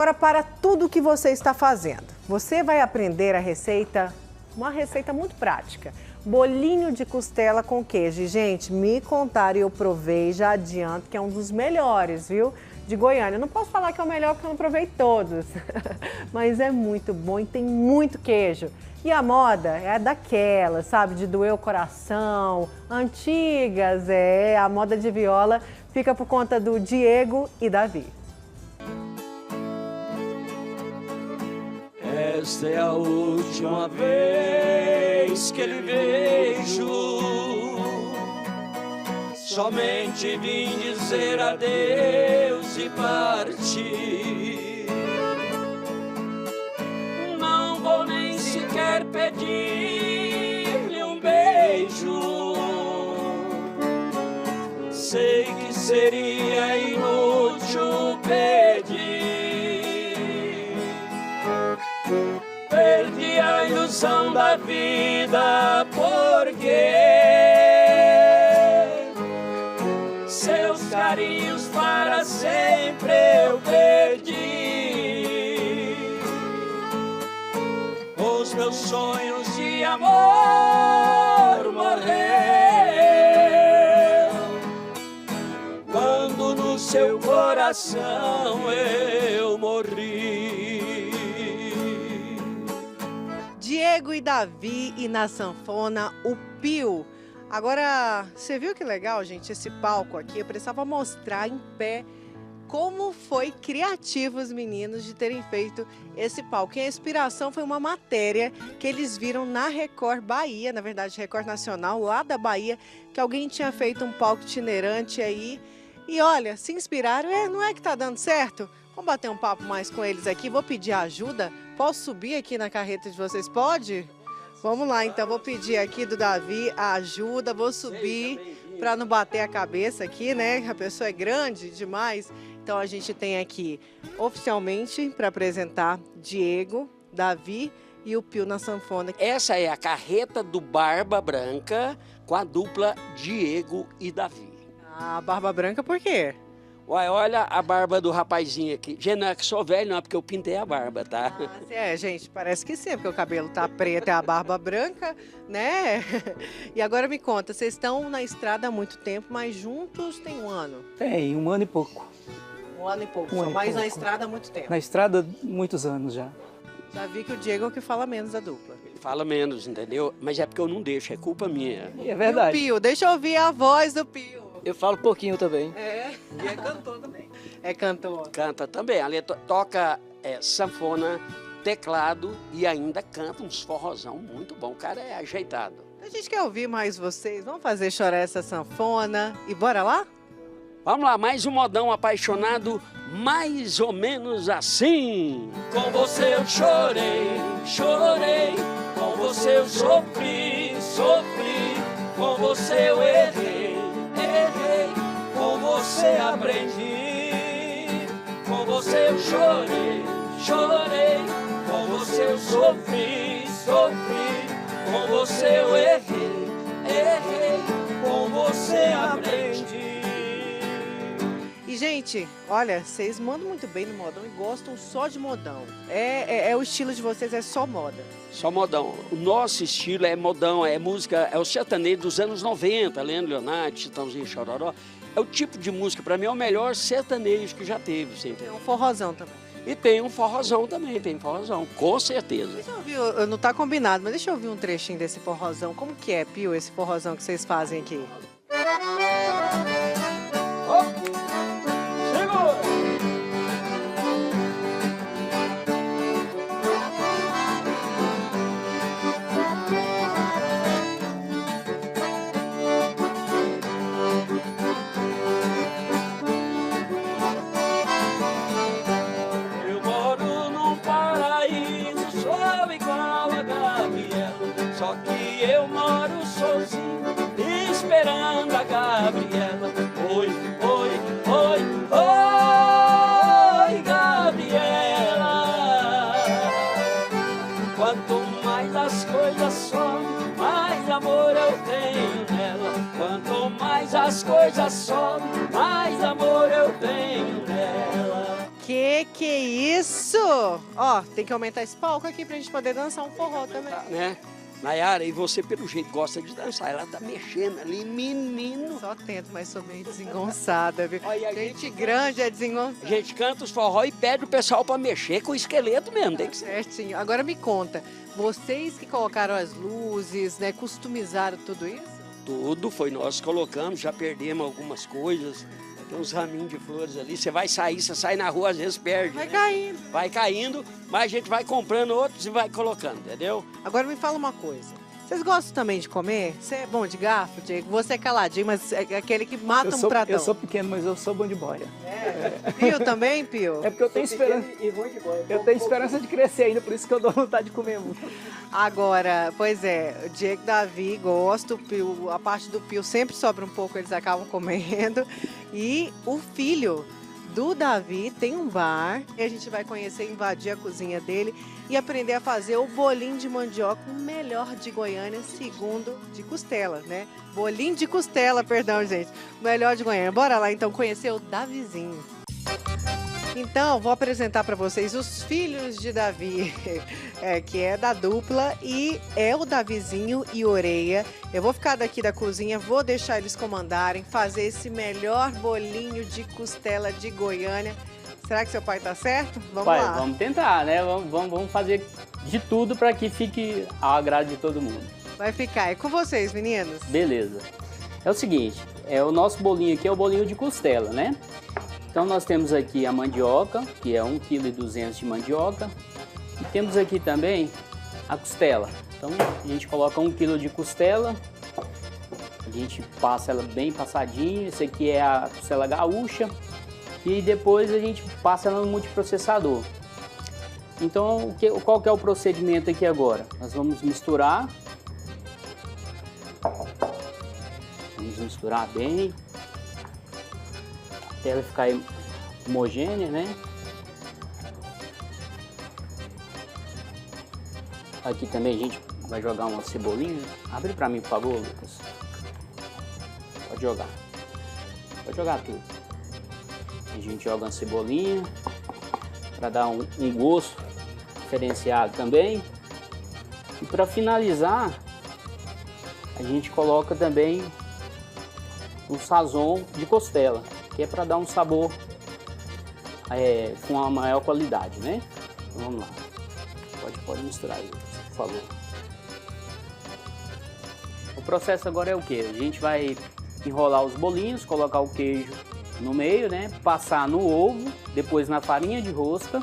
Agora, para tudo que você está fazendo, você vai aprender uma receita muito prática. Bolinho de costela com queijo. E, gente, me contaram e eu provei, já adianto que é um dos melhores, viu? De Goiânia. Eu não posso falar que é o melhor porque eu não provei todos, mas é muito bom e tem muito queijo. E a moda é daquela, sabe, de doer o coração, antigas, a moda de viola fica por conta do Diego e Davi. Esta é a última vez que lhe vejo. Somente vim dizer adeus e partir. Não vou nem sequer pedir-lhe um beijo. Sei que seria inútil pedir. Perdi a ilusão da vida porque seus carinhos para sempre eu perdi. Os meus sonhos de amor morreram quando no seu coração eu morri. Diego e Davi e na sanfona o Pio. Agora, você viu que legal, gente, esse palco aqui? Eu precisava mostrar em pé como foi criativo os meninos de terem feito esse palco. E a inspiração foi uma matéria que eles viram na Record Bahia, na verdade Record Nacional, lá da Bahia, que alguém tinha feito um palco itinerante aí. E olha, se inspiraram, não é que tá dando certo? Vamos bater um papo mais com eles aqui, vou pedir ajuda. Posso subir aqui na carreta de vocês? Pode? Vamos lá, então, vou pedir aqui do Davi a ajuda, vou subir para não bater a cabeça aqui, né? A pessoa é grande demais. Então, a gente tem aqui, oficialmente, para apresentar Diego, Davi e o Pio na sanfona. Essa é a carreta do Barba Branca com a dupla Diego e Davi. Ah, Barba Branca por quê? Uai, olha a barba do rapazinho aqui. Gente, não é que sou velho, não, é porque eu pintei a barba, tá? Ah, gente, parece que sim, porque o cabelo tá preto e a barba branca, né? E agora me conta, vocês estão na estrada há muito tempo, mas juntos tem um ano? Tem, 1 ano e pouco. 1 ano e pouco, Um ano e mas na pouco. estrada há muito tempo. Na estrada, muitos anos já. Já vi que o Diego é o que fala menos da dupla. Ele fala menos, entendeu? Mas é porque eu não deixo, é culpa minha. É E o verdade. Pio, deixa eu ouvir a voz do Pio. Eu falo pouquinho também. E é cantor também. É cantor. Canta também, ali toca sanfona, teclado e ainda canta uns forrozão muito bom. O cara é ajeitado. A gente quer ouvir mais vocês, vamos fazer chorar essa sanfona e bora lá? Vamos lá, mais um modão apaixonado, mais ou menos assim. Com você eu chorei, chorei, com você eu sofri, sofri, com você eu errei, errei, com você aprendi, com você eu chorei, chorei, com você eu sofri, sofri, com você eu errei, errei, com você aprendi. E, gente, olha, vocês mandam muito bem no modão e gostam só de modão. É o estilo de vocês, é só moda. Só modão. O nosso estilo é modão, é música, é o sertanejo dos anos 90, Leandro Leonardo, Chitãozinho Chororó. É o tipo de música, para mim, é o melhor sertanejo que já teve, você Tem entendeu? um forrozão também. E tem um forrozão também, tem forrozão, com certeza. Deixa eu ouvir, não tá combinado, mas deixa eu ouvir um trechinho desse forrozão. Como que é, Pio, esse forrozão que vocês fazem aqui? Eu moro num paraíso, sou igual a Gabriela, só que eu moro sozinho, esperando a Gabriela. Oi, oi, oi, oi, Gabriela. Quanto mais as coisas sobem, mais amor eu tenho nela. Quanto mais as coisas sobem, mais amor eu tenho nela. Que é isso? Ó, tem que aumentar esse palco aqui pra gente poder dançar um forró também. Né? Nayara, e você pelo jeito gosta de dançar, ela tá mexendo ali, menino. Só tento, mas sou meio desengonçada, viu? Olha, Gente grande é desengonçada. A gente canta os forró e pede o pessoal pra mexer com o esqueleto mesmo, tem que ser. Certinho. Agora me conta, vocês que colocaram as luzes, né, customizaram tudo isso? Tudo foi nós que colocamos, já perdemos algumas coisas. Tem uns raminhos de flores ali, você vai sair, você sai na rua, às vezes perde. Vai né? caindo. Vai caindo, mas a gente vai comprando outros e vai colocando, entendeu? Agora me fala uma coisa. Vocês gostam também de comer? Você é bom de garfo, Diego? Você é caladinho, mas é aquele que mata um pratão. Eu sou pequeno, mas eu sou bom de boia. Pio também, Pio? É porque eu tenho esperança. Eu tenho esperança de crescer ainda, por isso que eu dou vontade de comer muito. Agora, pois é, o Diego e Davi gosta, o Pio, a parte do Pio sempre sobra um pouco, eles acabam comendo. E o filho do Davi tem um bar e a gente vai conhecer, invadir a cozinha dele e aprender a fazer o bolinho de mandioca, o melhor de Goiânia, segundo de costela, né? Bolinho de costela, perdão, gente. O melhor de Goiânia. Bora lá então conhecer o Davizinho. Então, vou apresentar para vocês os filhos de Davi, que é da dupla, e é o Davizinho e Oreia. Eu vou ficar daqui da cozinha, vou deixar eles comandarem, fazer esse melhor bolinho de costela de Goiânia. Será que seu pai tá certo? Vamos Pai, lá. vamos tentar, né? Vamos fazer de tudo para que fique ao agrado de todo mundo. Vai ficar. É com vocês, meninos. Beleza. É o seguinte, o nosso bolinho aqui é o bolinho de costela, né? Então nós temos aqui a mandioca, que é 1,2 kg de mandioca. E temos aqui também a costela. Então a gente coloca 1 kg de costela. A gente passa ela bem passadinha. Esse aqui é a costela gaúcha. E depois a gente passa ela no multiprocessador. Então qual que é o procedimento aqui agora? Nós vamos misturar. Vamos misturar bem. Até ela ficar homogênea, né? Aqui também a gente vai jogar uma cebolinha. Abre pra mim, por favor, Lucas. Pode jogar. Pode jogar tudo. A gente joga uma cebolinha para dar um gosto diferenciado também. E para finalizar, a gente coloca também um sazon de costela, que é para dar um sabor com uma maior qualidade, né? Então, vamos lá. Pode misturar aí, por favor. O processo agora é o que? A gente vai enrolar os bolinhos, colocar o queijo no meio, né? Passar no ovo, depois na farinha de rosca,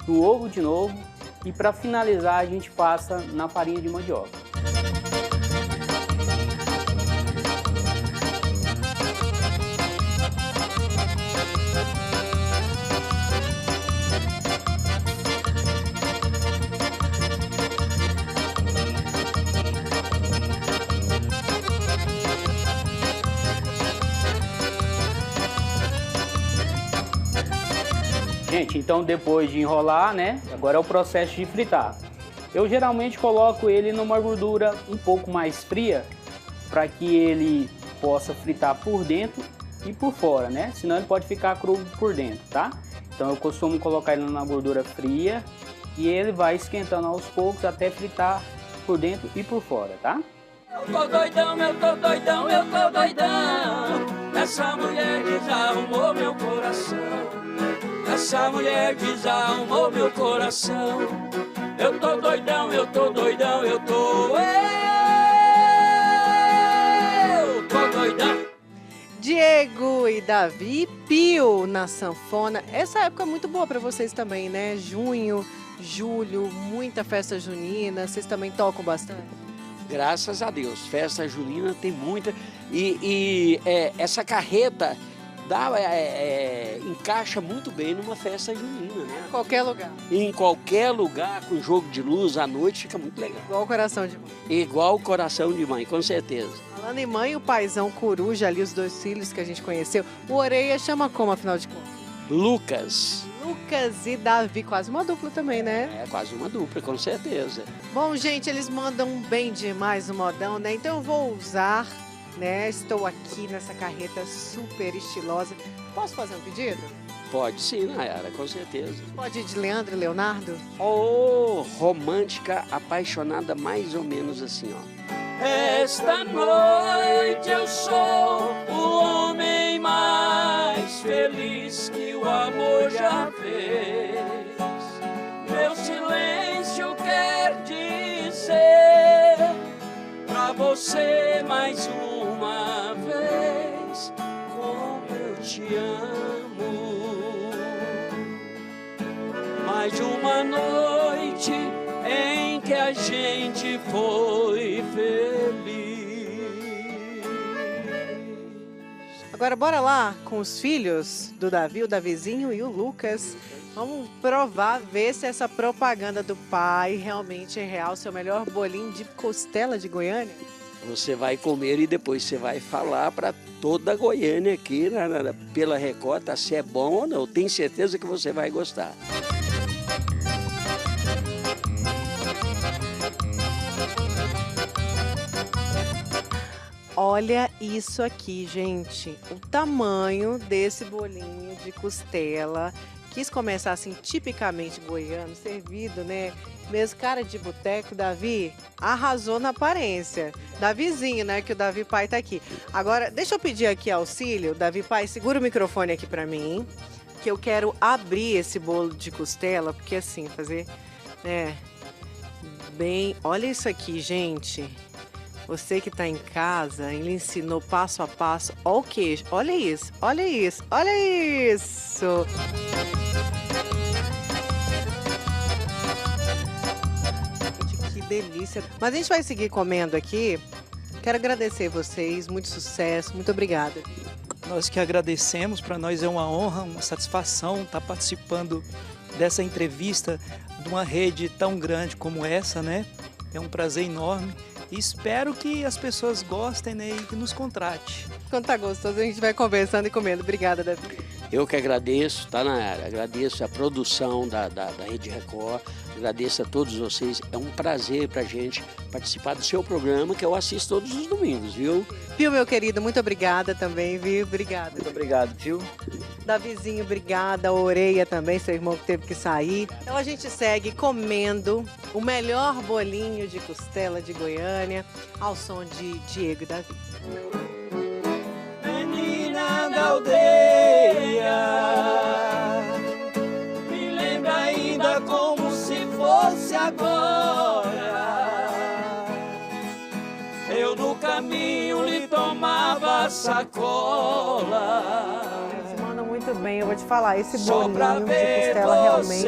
no ovo de novo e para finalizar a gente passa na farinha de mandioca. Gente, então depois de enrolar, né? Agora é o processo de fritar. Eu geralmente coloco ele numa gordura um pouco mais fria para que ele possa fritar por dentro e por fora, né? Senão ele pode ficar cru por dentro, tá? Então eu costumo colocar ele numa gordura fria e ele vai esquentando aos poucos até fritar por dentro e por fora, tá? Eu tô doidão, eu tô doidão, eu tô doidão. Essa mulher desarrumou meu coração. Essa mulher desarrumou meu coração. Eu tô doidão, eu tô doidão, eu tô doidão. Diego e Davi, Pio na sanfona. Essa época é muito boa para vocês também, né? Junho, julho, muita festa junina. Vocês também tocam bastante? Graças a Deus, festa junina tem muita. Essa carreta encaixa muito bem numa festa junina, né? Em qualquer lugar. Em qualquer lugar, com jogo de luz à noite, fica muito legal. Igual o coração de mãe. Igual o coração de mãe, com certeza. Falando em mãe, o paizão Coruja ali, os dois filhos que a gente conheceu. O Oreia chama como, afinal de contas? Lucas. Lucas e Davi, quase uma dupla também, né? É quase uma dupla, com certeza. Bom, gente, eles mandam bem demais o modão, né? Então eu vou usar, né? Estou aqui nessa carreta super estilosa. Posso fazer um pedido? Pode sim, Nayara, com certeza. Pode ir de Leandro e Leonardo? Oh, romântica, apaixonada, mais ou menos assim, ó. Esta noite eu sou o homem mais feliz que o amor já fez. Meu silêncio quer dizer pra você mais uma vez como eu te amo. Mais uma noite em que a gente foi feliz. Agora bora lá com os filhos do Davi, o Davizinho e o Lucas. Vamos provar, ver se essa propaganda do pai realmente é real. Seu melhor bolinho de costela de Goiânia. Você vai comer e depois você vai falar para toda a Goiânia aqui pela Record se é bom ou não. Tenho certeza que você vai gostar. Olha isso aqui, gente. O tamanho desse bolinho de costela. Quis começar assim, tipicamente goiano, servido, né? Mesmo cara de boteco. Davi arrasou na aparência. Davizinho, né? Que o Davi pai tá aqui. Agora, deixa eu pedir aqui auxílio. Davi pai, segura o microfone aqui pra mim. Que eu quero abrir esse bolo de costela. Porque assim, fazer, né? Bem, olha isso aqui, gente. Você que está em casa, ele ensinou passo a passo. Olha o queijo, olha isso, olha isso, olha isso. Gente, que delícia. Mas a gente vai seguir comendo aqui. Quero agradecer vocês, muito sucesso, muito obrigada. Nós que agradecemos, para nós é uma honra, uma satisfação estar participando dessa entrevista de uma rede tão grande como essa, né? É um prazer enorme. E espero que as pessoas gostem, né, e que nos contrate. Quando tá gostoso, a gente vai conversando e comendo. Obrigada, Davi. Eu que agradeço, tá, Nayara? Agradeço a produção da Rede Record, agradeço a todos vocês. É um prazer pra gente participar do seu programa, que eu assisto todos os domingos, viu? Viu, meu querido? Muito obrigada também, viu? Obrigada. Muito obrigado, viu? Davizinho, obrigada. A Oreia também, seu irmão que teve que sair. Então a gente segue comendo o melhor bolinho de costela de Goiânia, ao som de Diego e Davi. Menina da aldeia, me lembra ainda como se fosse agora. Eu no caminho lhe tomava sacola. Muito bem, eu vou te falar, esse bolinho de costela realmente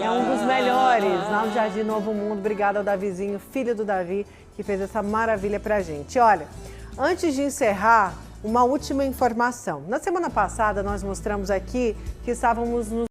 é um dos melhores lá no Jardim Novo Mundo. Obrigada ao Davizinho, filho do Davi, que fez essa maravilha pra gente. Olha, antes de encerrar, uma última informação. Na semana passada nós mostramos aqui que estávamos nos